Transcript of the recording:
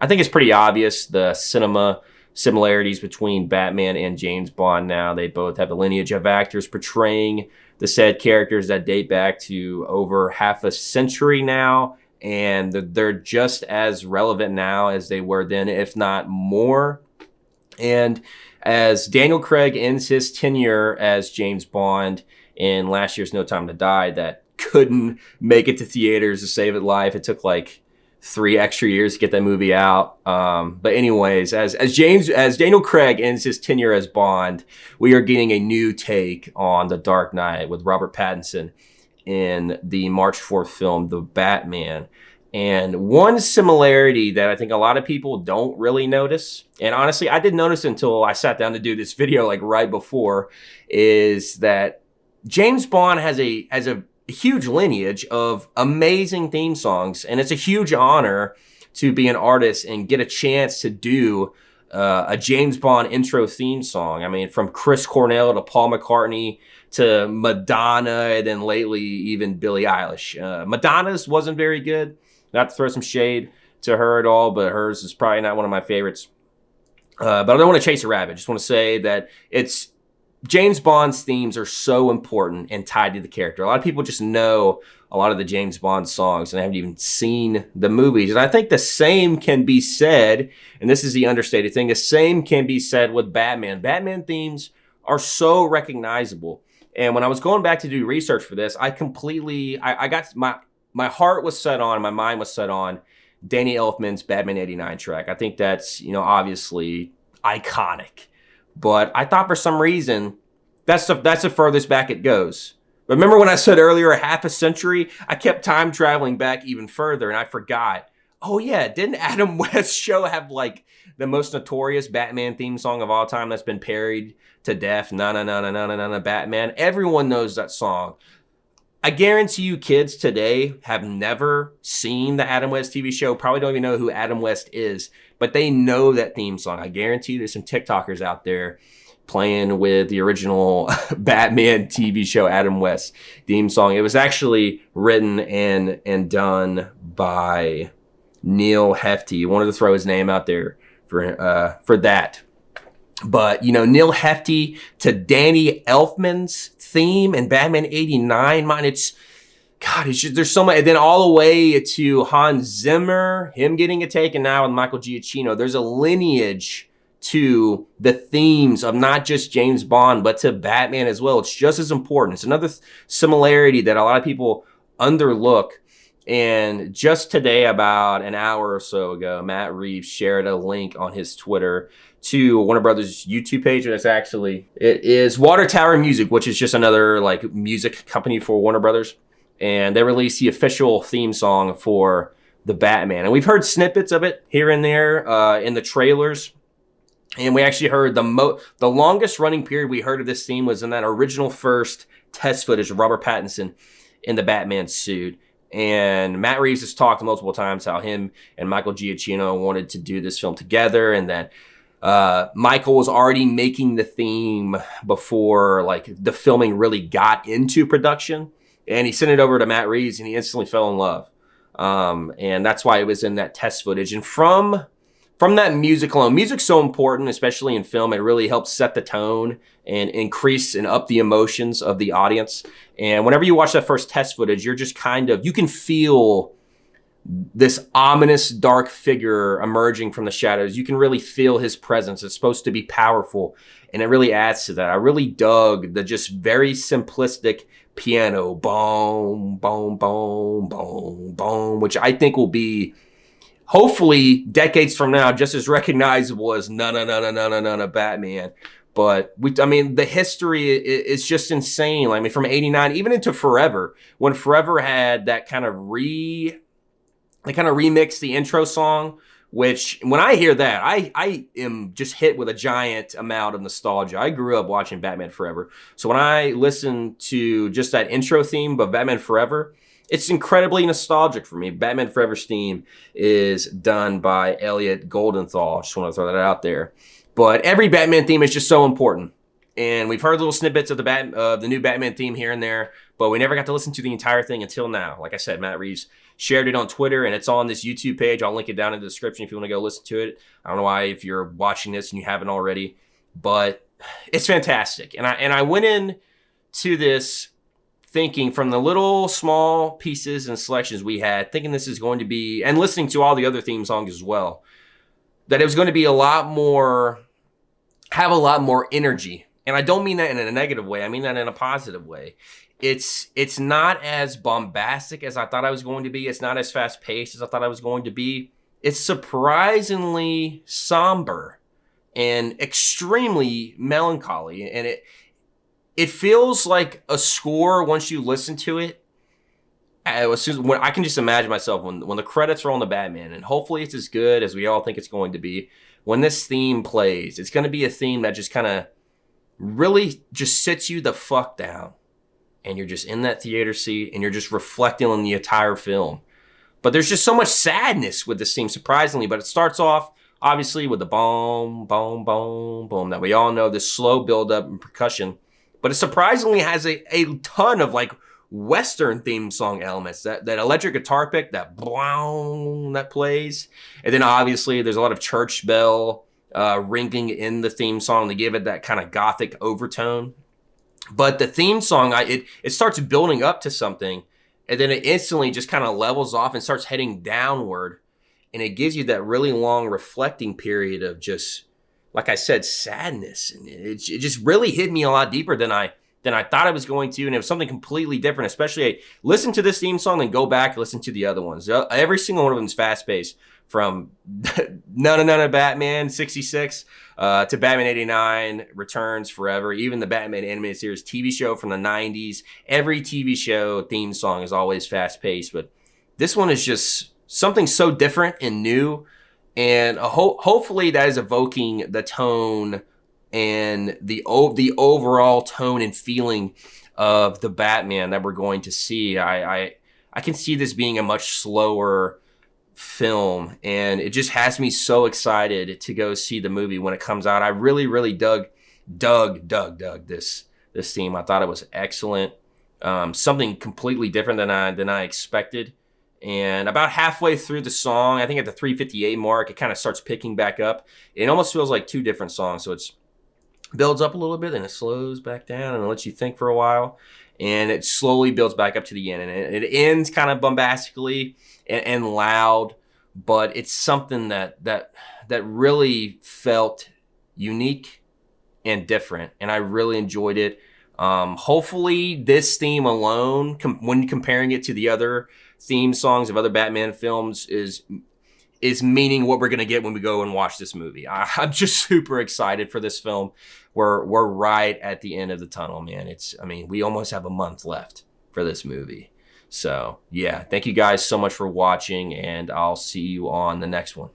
I think it's pretty obvious the cinema similarities between Batman and James Bond now. They both have the lineage of actors portraying the said characters that date back to over half a century now, and they're just as relevant now as they were then, if not more. And as Daniel Craig ends his tenure as James Bond in last year's No Time to Die, that couldn't make it to theaters to save its life. It took like 3 extra years to get that movie out. But anyways, as Daniel Craig ends his tenure as Bond, we are getting a new take on The Dark Knight with Robert Pattinson in the March 4th film, The Batman. And one similarity that I think a lot of people don't really notice, and honestly, I didn't notice until I sat down to do this video like right before, is that James Bond has a huge lineage of amazing theme songs, and it's a huge honor to be an artist and get a chance to do a James Bond intro theme song. I mean, from Chris Cornell to Paul McCartney to Madonna, and then lately even Billie Eilish. Madonna's wasn't very good. Not to throw some shade to her at all, but hers is probably not one of my favorites. But I don't want to chase a rabbit. Just want to say that James Bond's themes are so important and tied to the character. A lot of people just know a lot of the James Bond songs and haven't even seen the movies. And I think the same can be said, and this is the understated thing, the same can be said with Batman. Batman themes are so recognizable. And when I was going back to do research for this, I got my heart was set on, my mind was set on Danny Elfman's Batman 89 track. I think that's, obviously iconic. But I thought for some reason, that's the furthest back it goes. Remember when I said earlier, a half a century? I kept time traveling back even further, and I forgot. Oh yeah, didn't Adam West's show have like the most notorious Batman theme song of all time that's been parodied to death? Na na na na na na na Batman. Everyone knows that song. I guarantee you kids today have never seen the Adam West TV show, probably don't even know who Adam West is, but they know that theme song. I guarantee there's some TikTokers out there playing with the original Batman TV show Adam West theme song. It was actually written and done by Neil Hefti. Wanted to throw his name out there for that. But, Neil Hefti to Danny Elfman's theme and Batman 89, man, it's just, there's so much. And then all the way to Hans Zimmer, him getting a take, and now with Michael Giacchino, there's a lineage to the themes of not just James Bond, but to Batman as well. It's just as important. It's another similarity that a lot of people underlook. And just today, about an hour or so ago, Matt Reeves shared a link on his Twitter to Warner Brothers YouTube page. And it is Water Tower Music, which is just another like music company for Warner Brothers. And they released the official theme song for the Batman. And we've heard snippets of it here and there in the trailers. And we actually heard the longest running period we heard of this theme was in that original first test footage of Robert Pattinson in the Batman suit. And Matt Reeves has talked multiple times how him and Michael Giacchino wanted to do this film together, and that Michael was already making the theme before like the filming really got into production. And he sent it over to Matt Reeves, and he instantly fell in love. And that's why it was in that test footage. And from that music alone, music's so important, especially in film. It really helps set the tone and increase and up the emotions of the audience. And whenever you watch that first test footage, you're just you can feel this ominous dark figure emerging from the shadows. You can really feel his presence. It's supposed to be powerful, and it really adds to that. I really dug the just very simplistic piano, boom, boom, boom, boom, boom, which I think will be, hopefully, decades from now, just as recognizable as na na na na na na na Batman. But the history is just insane. I mean, from '89 even into Forever, when Forever had that kind of remixed the intro song, which when I hear that, I am just hit with a giant amount of nostalgia. I grew up watching Batman Forever, so when I listen to just that intro theme of Batman Forever, it's incredibly nostalgic for me. Batman Forever's theme is done by Elliot Goldenthal. Just want to throw that out there. But every Batman theme is just so important. And we've heard little snippets of the new Batman theme here and there, but we never got to listen to the entire thing until now. Like I said, Matt Reeves shared it on Twitter, and it's on this YouTube page. I'll link it down in the description if you want to go listen to it. I don't know why if you're watching this and you haven't already, but it's fantastic. And I went in to this thinking from the little small pieces and selections we had, thinking this is going to be, and listening to all the other theme songs as well, that it was going to be have a lot more energy. And I don't mean that in a negative way. I mean that in a positive way. It's not as bombastic as I thought I was going to be. It's not as fast paced as I thought I was going to be. It's surprisingly somber and extremely melancholy. And it feels like a score once you listen to it. When I can just imagine myself when the credits are on the Batman, and hopefully it's as good as we all think it's going to be. When this theme plays, it's going to be a theme that just kind of really just sits you the fuck down. And you're just in that theater seat and you're just reflecting on the entire film. But there's just so much sadness with this theme, surprisingly. But it starts off, obviously, with the boom, boom, boom, boom that we all know, this slow build-up and percussion. But it surprisingly has a ton of like Western theme song elements. That electric guitar pick, that blow that plays. And then obviously there's a lot of church bell ringing in the theme song to give it that kind of gothic overtone. But the theme song, it starts building up to something, and then it instantly just kind of levels off and starts heading downward. And it gives you that really long reflecting period of just, like I said, sadness. And it just really hit me a lot deeper than I thought it was going to. And it was something completely different, especially I listen to this theme song and go back and listen to the other ones. Every single one of them is fast-paced, from None of Batman 66 to Batman 89, Returns, Forever, even the Batman animated series TV show from the 90s. Every TV show theme song is always fast-paced, but this one is just something so different and new. And hopefully that is evoking the tone and the overall tone and feeling of the Batman that we're going to see. I can see this being a much slower film, and it just has me so excited to go see the movie when it comes out. I really, really dug this theme. I thought it was excellent. Something completely different than I expected. And about halfway through the song, I think at the 3:58 mark, it kind of starts picking back up. It almost feels like two different songs. So it's builds up a little bit, and it slows back down, and it lets you think for a while. And it slowly builds back up to the end. And it ends kind of bombastically and loud, but it's something that really felt unique and different. And I really enjoyed it. Hopefully this theme alone, when comparing it to the other theme songs of other Batman films, is meaning what we're going to get when we go and watch this movie. I'm just super excited for this film. We're right at the end of the tunnel, man. We almost have a month left for this movie. So, yeah, thank you guys so much for watching, and I'll see you on the next one.